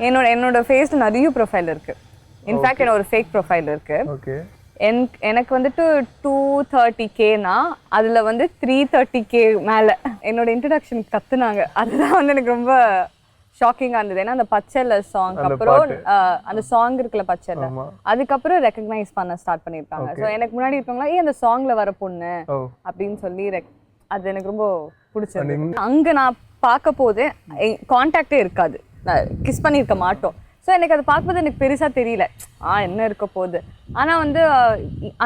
என்னோட ஃபேஸ்ல நிறைய ப்ரொஃபைல் இருக்கு. இன்ஃபேக்ட் என்னோட ஒரு ஃபேக் ப்ரொஃபைல் இருக்கு. ஓகே. எனக்கு வந்துட்டு 230Kனா அதில் வந்து 330K மேலே என்னோட இன்ட்ரடக்ஷன் கற்றுனாங்க. அதுதான் வந்து எனக்கு ரொம்ப ஷாக்கிங்காக இருந்தது. ஏன்னா அந்த பச்சைல சாங் அப்புறம் அந்த சாங் இருக்குல்ல பச்சைல, அதுக்கப்புறம் ரெக்கக்னைஸ் பண்ண ஸ்டார்ட் பண்ணியிருக்காங்க. ஸோ எனக்கு முன்னாடி இருக்கவங்களா அந்த சாங்ல வர பொண்ணு அப்படின்னு சொல்லி அது எனக்கு ரொம்ப பிடிச்சது. அங்கே நான் பார்க்க போது கான்டாக்டே இருக்காது, கிஸ் பண்ணியிருக்க மாட்டோம். ஸோ எனக்கு அதை பார்க்கும்போது எனக்கு பெருசாக தெரியல என்ன இருக்க போகுது. ஆனால் வந்து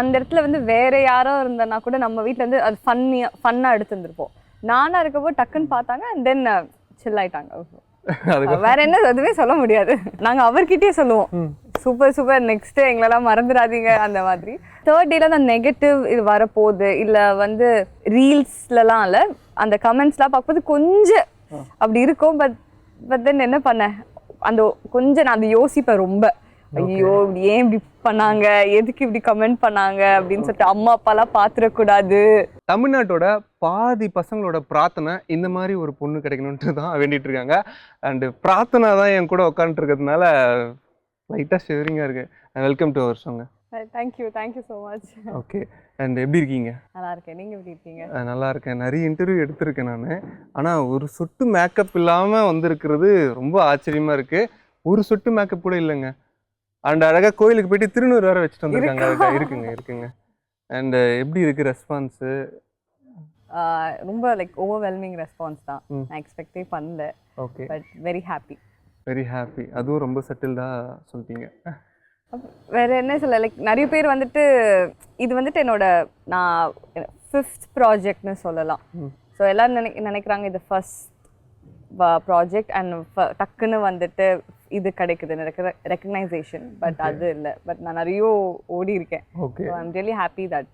அந்த இடத்துல வந்து வேற யாரோ இருந்தனா கூட நம்ம வீட்டில் வந்து அது ஃபன்னாக எடுத்துருந்துருப்போம். நானாக இருக்கப்போ டக்குன்னு பார்த்தாங்க அண்ட் தென் சில் ஆயிட்டாங்க. வேற என்ன எதுவுமே சொல்ல முடியாது. நாங்கள் அவர்கிட்டயே சொல்லுவோம் சூப்பர் சூப்பர் நெக்ஸ்ட் எங்களெல்லாம் மறந்துடாதீங்க அந்த மாதிரி. தேர்ட் டேல அந்த நெகட்டிவ் இது வரப்போகுது இல்லை வந்து ரீல்ஸ்லலாம் இல்லை, அந்த கமெண்ட்ஸ்லாம் பார்க்கும்போது கொஞ்சம் அப்படி இருக்கும். பட் தென் என்ன பண்ணேன், அந்த கொஞ்சம் நான் அதை யோசிப்பேன் ரொம்ப. ஐயோ ஏன் இப்படி பண்ணாங்க, எதுக்கு இப்படி கமெண்ட் பண்ணாங்க அப்படின்னு சொல்லிட்டு அம்மா அப்பாலாம் பார்த்துடக்கூடாது. தமிழ்நாட்டோட பாதி பசங்களோட பிரார்த்தனை இந்த மாதிரி ஒரு பொண்ணு கிடைக்கணும்ட்டு தான் வேண்டிட்டு இருக்காங்க. அண்ட் பிரார்த்தனை தான் என் கூட உட்காந்துட்டு இருக்கிறதுனால லைட்டாக ஷிவரிங்காக இருக்கு. Welcome to our song. Thank you so much. Okay. And எப்படி இருக்கீங்க? நல்லா இருக்கேன், நீங்கள் எப்படி இருக்கீங்க? நல்லா இருக்கேன். நிறைய இன்டர்வியூ எடுத்திருக்கேன் நான். ஆனால் ஒரு சொட்டு மேக்கப் இல்லாமல் வந்திருக்கிறது ரொம்ப ஆச்சரியமாக இருக்குது. ஒரு சொட்டு மேக்கப் கூட இல்லைங்க. அண்ட் அழகாக கோயிலுக்கு போயிட்டு திருநூறு வேறு வச்சுட்டு வந்திருக்காங்க. இருக்குங்க. அண்ட் எப்படி இருக்குது ரெஸ்பான்ஸு? ரொம்ப லைக் ஓவர்வெல்மிங் ரெஸ்பான்ஸ் தான். நான் எக்ஸ்பெக்டே பண்ணல. ஓகே. But very happy. அதுவும் ரொம்ப செட்டில்டாக சொல்லிட்டீங்க. வேற என்ன சொல்ல, லைக் நிறைய பேர் வந்துட்டு இது வந்துட்டு நான் 5th ப்ராஜெக்ட்னு சொல்லலாம். ஸோ எல்லாரும் நினைக்கிறாங்க இது ஃபர்ஸ்ட் ப்ராஜெக்ட் அண்ட் டக்குன்னு வந்துட்டு இது கிடைக்குது ரெக்கக்னைசேஷன். பட் அது இல்லை. பட் நான் நிறைய ஓடி இருக்கேன். Okay. I am really happy that.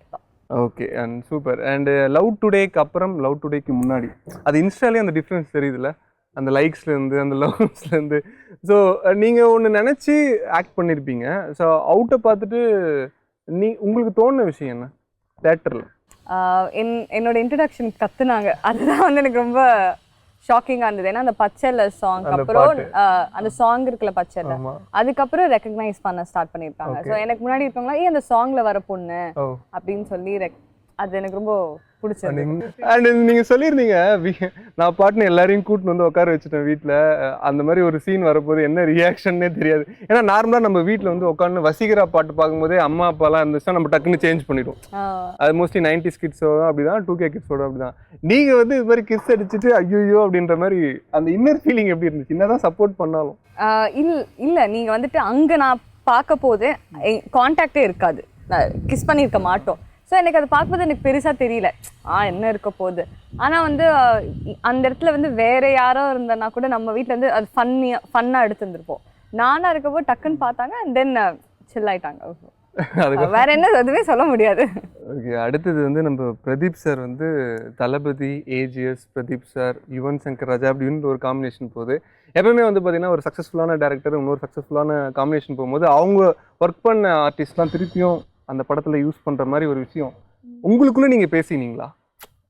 Okay. And super. And love டுடேக்கு அப்புறம் லவ் டுடேக்கு முன்னாடி அது இன்ஸ்டாலே அந்த டிஃப்ரென்ஸ் தெரியுதுல்ல, அந்த லைக்ஸ்லேருந்து அந்த லவ்ஸ்லேருந்து. ஸோ நீங்கள் ஒன்று நினச்சி ஆக்ட் பண்ணியிருப்பீங்க. ஸோ அவுட்டை பார்த்துட்டு உங்களுக்கு தோணுன விஷயம் என்ன தேட்டரில்? என்னோட இன்ட்ரடக்ஷன் கற்றுனாங்க. அதுதான் வந்து எனக்கு ரொம்ப ஷாக்கிங்காக இருந்தது. ஏன்னா அந்த பச்சைல சாங் அப்புறம் அந்த சாங் இருக்குல்ல பச்சைல, அதுக்கப்புறம் ரெக்கக்னைஸ் பண்ண ஸ்டார்ட் பண்ணியிருக்காங்க. ஸோ எனக்கு முன்னாடி இருக்கவங்களா அந்த சாங்ல வர பொண்ணு அப்படின்னு சொல்லி அது எனக்கு ரொம்ப பிடிச்சது. அண்ட் நீங்க சொல்லியிருந்தீங்க நான் பாட்டுன்னு எல்லாரையும் கூட்டின்னு வந்து உட்கார வச்சுட்டேன் வீட்டில். அந்த மாதிரி ஒரு சீன் வரப்போது என்ன ரியாக்ஷன்னே தெரியாது. ஏன்னா நார்மலாக நம்ம வீட்டில் வந்து உட்காந்து வசீகரா பாட்டு பார்க்கும்போதே அம்மா அப்பாலாம் இருந்துச்சுன்னா நம்ம டக்குன்னு சேஞ்ச் பண்ணிடுவோம். அது மோஸ்ட்லி 90s கிட்ஸோட அப்படிதான், 2K கிட்ஸோட அப்படிதான். நீங்க வந்து இது மாதிரி கிஸ் அடிச்சுட்டு ஐயோ அப்படின்ற மாதிரி அந்த இன்னர் ஃபீலிங் எப்படி இருந்துச்சு? என்னதான் சப்போர்ட் பண்ணாலும் இல்லை நீங்கள் வந்துட்டு அங்கே நான் பார்க்க போது கான்டாக்டே இருக்காது, கிஸ் பண்ணியிருக்க மாட்டோம். ஸோ எனக்கு அதை பார்க்கும்போது எனக்கு பெருசாக தெரியல என்ன இருக்க போகுது. ஆனால் வந்து அந்த இடத்துல வந்து வேற யாரோ இருந்தனா கூட நம்ம வீட்டில் வந்து அது ஃபன்னாக எடுத்துருந்துருப்போம். நானாக இருக்கப்போ டக்குன்னு பார்த்தாங்க அண்ட் தென் சில் ஆயிட்டாங்க. வேற என்ன எதுவுமே சொல்ல முடியாது. ஓகே. அடுத்தது வந்து நம்ம பிரதீப் சார் வந்து தளபதி, ஏஜிஎஸ், பிரதீப் சார், யுவன் சங்கர் ராஜா அப்படின்னு ஒரு காம்பினேஷன் போகுது. எப்பவுமே வந்து பார்த்தீங்கன்னா ஒரு சக்ஸஸ்ஃபுல்லான டேரக்டர் இன்னொரு சக்ஸஸ்ஃபுல்லான காம்பினேஷன் போகும்போது அவங்க ஒர்க் பண்ண ஆர்டிஸ்ட்லாம் திருப்பியும் அந்த படத்தில் யூஸ் பண்ணுற மாதிரி ஒரு விஷயம் உங்களுக்குள்ளே நீங்கள் பேசினீங்களா?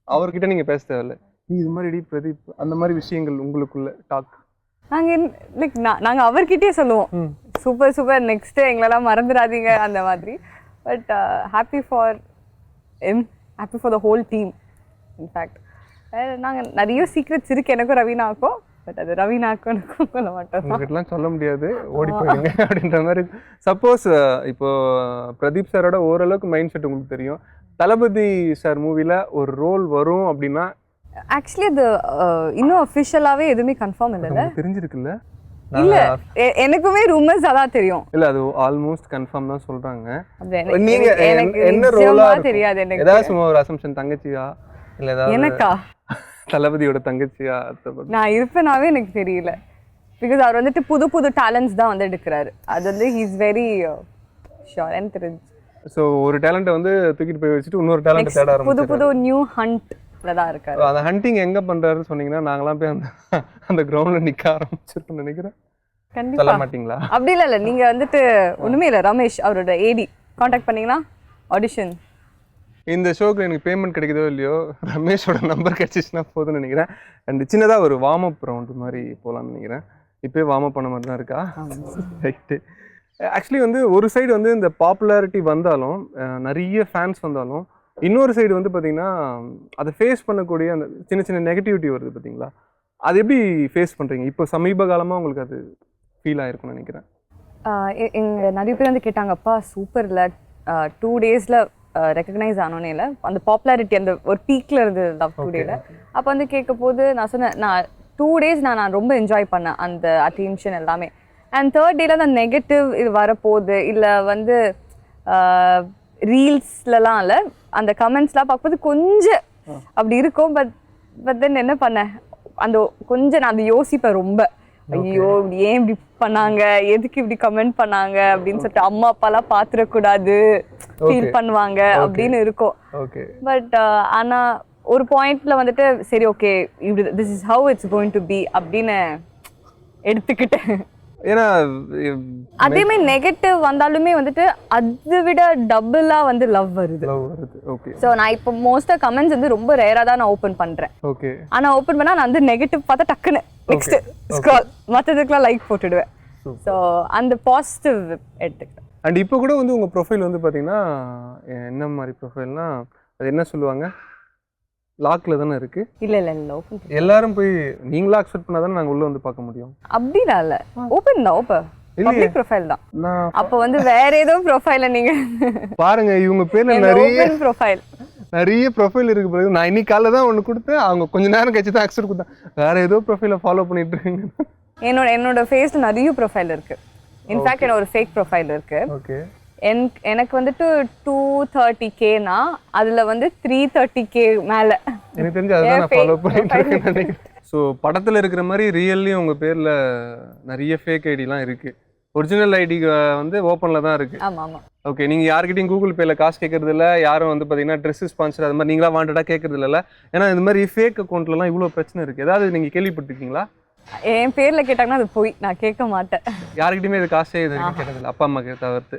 அவர்கிட்ட நீங்கள் பேச தேவையில்ல, நீ இது மாதிரி பிரதீப் அந்த மாதிரி விஷயங்கள் உங்களுக்குள்ள டாக்? நாங்கள் அவர்கிட்டயே சொல்லுவோம் சூப்பர் நெக்ஸ்ட் எங்களெல்லாம் மறந்துடாதீங்க அந்த மாதிரி. But happy for the whole team. In fact நாங்கள் நிறைய சீக்ரெட்ஸ் இருக்குது எனக்கும் ரவீனாவுக்கும். பட் அது ரவீனாக்கும் சொல்ல மாட்டோம், உங்ககிட்டலாம் சொல்ல முடியாது, ஓடி போயிடுங்க அப்படின்ற மாதிரி. சப்போஸ் இப்போ பிரதீப் சாரோட ஓரளவுக்கு மைண்ட் செட் உங்களுக்கு தெரியும், தளபதி சார் மூவியில் ஒரு ரோல் வரும் அப்படின்னா ஆக்சுவலி அது இன்னும் அஃபிஷியலாகவே எதுவுமே கன்ஃபார்ம் இல்லை. தெரிஞ்சிருக்குல்ல? இல்ல எனக்குமே ரூமர்ஸ் அதான் தெரியும். இல்ல அது ஆல்மோஸ்ட் கன்ஃபார்ம் தான் சொல்றாங்க. நீங்க என்ன ரோலா தெரியாது எனக்கு. ஏதாவது சும்மா ஒரு அசம்ப்ஷன், தங்கச்சியா இல்ல ஏதாவது எனக்கா தளபதியோட தங்கச்சியா? நான் இருப்பேனாவே எனக்கு தெரியல. பிகாஸ் அவர் வந்துட்டு புது டேலண்ட்ஸ் தான் வந்து எடுக்கிறாரு. அது வந்து ஹி இஸ் வெரி ஷூர் எனக்கு தெரிஞ்சு. ஸோ ஒரு டேலண்ட்டை வந்து தூக்கிட்டு போய் வச்சுட்டு இன்னொரு டேலண்ட் தேட ஆரம்பிச்சாரு. புது நியூ ஹண்ட்ல தான் இருக்காரு. அந்த ஹண்டிங் எங்க பண்றாருன்னு சொன்னீங்கன்னா நாங்களாம் போய் அந்த கிரவுண்ட்ல நிக்க ஆரம்பிச்சிருக்கோம்னு நினைக்கிறேன். கண்டிப்பா சொல்ல மாட்டீங்களா? அப்படி இல்ல, நீங்க வந்துட்டு ஒண்ணுமே இல்ல, ரமேஷ் அவரோட ஏடி கான்டாக்ட் பண்ணீங்கன்னா ஆடிஷன். இந்த ஷோக்கு எனக்கு பேமெண்ட் கிடைக்குதோ இல்லையோ, ரமேஷோட நம்பர் கிடைச்சிச்சுன்னா போதும்னு நினைக்கிறேன். அண்ட் சின்னதாக ஒரு வார்ம் அப் ரவுண்டு மாதிரி போகலான்னு நினைக்கிறேன். இப்போயே வார்ம் அப் பண்ண மாதிரி தான் இருக்கா? ரைட்டு. ஆக்சுவலி வந்து ஒரு சைடு வந்து இந்த பாப்புலாரிட்டி வந்தாலும் நிறைய ஃபேன்ஸ் வந்தாலும் இன்னொரு சைடு வந்து பார்த்தீங்கன்னா அதை ஃபேஸ் பண்ணக்கூடிய அந்த சின்ன சின்ன நெகட்டிவிட்டி வருது பார்த்தீங்களா? அது எப்படி ஃபேஸ் பண்ணுறீங்க? இப்போ சமீப காலமாக உங்களுக்கு அது ஃபீல் ஆயிருக்கும்னு நினைக்கிறேன். எங்கள் நிறைய பேர் வந்து கேட்டாங்கப்பா சூப்பரில் 2 டேஸில் ரெக்கக்னைஸ் ஆனோன்னே இல்லை அந்த பாப்புலாரிட்டி அந்த ஒரு பீக்கில் இருந்தது லவ் டுடேல. அப்போ வந்து கேட்க போது நான் சொன்னேன் நான் 2 டேஸ் நான் ரொம்ப என்ஜாய் பண்ணேன் அந்த அட்டென்ஷன் எல்லாமே. அண்ட் 3rd டேல அந்த நெகட்டிவ் இது வரப்போகுது இல்லை வந்து ரீல்ஸ்லலாம் இல்லை அந்த கமெண்ட்ஸ்லாம் பார்க்கும்போது கொஞ்சம் அப்படி இருக்கும். பட் தென் என்ன பண்ணேன் அந்த கொஞ்சம் நான் அதை யோசிப்பேன் ரொம்ப. ஐயோ ஏன் இப்படி பண்ணாங்க, எதுக்கு இப்படி கமெண்ட் பண்ணாங்க அப்படின்னு சொல்லிட்டு அம்மா அப்பாலாம் பாத்துடக்கூடாது ஃபீல் பண்ணுவாங்க அப்படின்னு இருக்கும். பட் ஆனா ஒரு பாயிண்ட்ல வந்துட்டு சரி okay this is how it's going to be அப்படின்னு எடுத்துக்கிட்டேன். ஏன்னா அதே மாதிரி நெகட்டிவ் வந்தாலுமே வந்துட்டு அதை விட டபுளா வந்து லவ் வருது. ஸோ நான் இப்போ மோஸ்டா கமெண்ட்ஸ் வந்து ரொம்ப ரேரா தான் நான் ஓப்பன் பண்றேன். ஆனா ஓப்பன் பண்ணா நான் வந்து நெகட்டிவ் பார்த்தா டக்குன்னு நெக்ஸ்ட் ஸ்க்ரால் மற்றதுக்கெல்லாம் லைக் போட்டுடுவேன். ஸோ அந்த பாசிட்டிவ் எடுத்துக்கிறேன். அண்ட் இப்போ கூட வந்து உங்க ப்ரொஃபைல் வந்து பாத்தீங்கன்னா என்ன மாதிரி ப்ரொஃபைல்னா அது என்ன சொல்லுவாங்க லாக்ல தானே இருக்கு? இல்ல இல்ல இல்ல ஓபன். எல்லாரும் போய் நீங்களா அக்செப்ட் பண்ணா தானே நாங்க உள்ள வந்து பார்க்க முடியும். அப்படிலாம் இல்ல ஓபன் தான் ஓபன் பப்ளிக் ப்ரொஃபைல் தான். அப்ப வந்து வேற ஏதோ ப்ரொஃபைல நீங்க பாருங்க இவங்க பேர்ல நிறைய ப்ரொஃபைல் இருக்கு பாருங்க. நான் இன்னைக்கு காலைல தான் ஒன்று கொடுத்தேன், அவங்க கொஞ்ச நேரம் கழிச்சு தான் அக்செப்ட் கொடுத்தேன். வேற ஏதோ ப்ரொஃபைலை ஃபாலோ பண்ணிட்டு இருக்கீங்க. என்னோட ஃபேஸ்ல நிறைய ப்ரொஃபைல் இருக்கு. இன்ஃபேக்ட் என்னோட ஒரு ஃபேக் ப்ரொஃபைல் இருக்கு. எனக்கு வந்துட்டு 230Kனா அதுல வந்து 330K மேல எனக்கு தெரிஞ்சு அதான் நான் ஃபாலோ பண்ணிட்டு இருக்கேன். ஸோ படத்துல இருக்கிற மாதிரி ரியல்லயும் உங்க பேர்ல நிறைய ஃபேக் ஐடிலாம் இருக்கு. ஒரிஜினல் ஐடி வந்து ஓப்பன்ல தான் இருக்கு. ஆமா ஆமா. ஓகே, நீங்க யார்கிட்டயும் கூகுள் பேல காசு கேட்கறது இல்ல, யாரும் வந்து பாத்தீங்கன்னா ட்ரெஸ் ஸ்பான்சர் அது மாதிரி நீங்களா வாண்டடா கேட்கறது இல்ல. ஏன்னா இந்த மாதிரி ஃபேக் அக்கௌண்ட்லலாம் இவ்வளவு பிரச்சனை இருக்கு. ஏதாவது நீங்க கேள்விப்பட்டிருக்கீங்களா? என் பேர்ல கேட்டாங்கன்னா அது போய் நான் கேட்க மாட்டேன். யார்கிட்டயுமே இது காசே இது கேட்டது இல்ல, அப்பா அம்மா தவிர்த்து.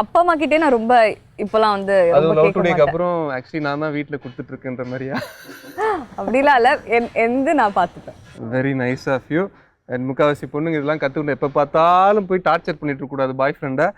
அப்பா அம்மா கிட்டே நான் ரொம்ப இப்பெல்லாம் வந்து லவ் டுடேக்கு அப்புறம் ஆக்சுவலி நான் தான் வீட்டில் கொடுத்துட்டு இருக்கேன்ற மாதிரியா? அப்படிலாம் இல்லை, எந்த நான் பார்த்துப்பேன். Very nice of you. And முக்கால்வாசி பொண்ணுங்க இதெல்லாம் கற்றுக்கிட்டு எப்போ பார்த்தாலும் போய் டார்ச்சர் பண்ணிட்டு இருக்கக்கூடாது பாய் ஃப்ரெண்டை.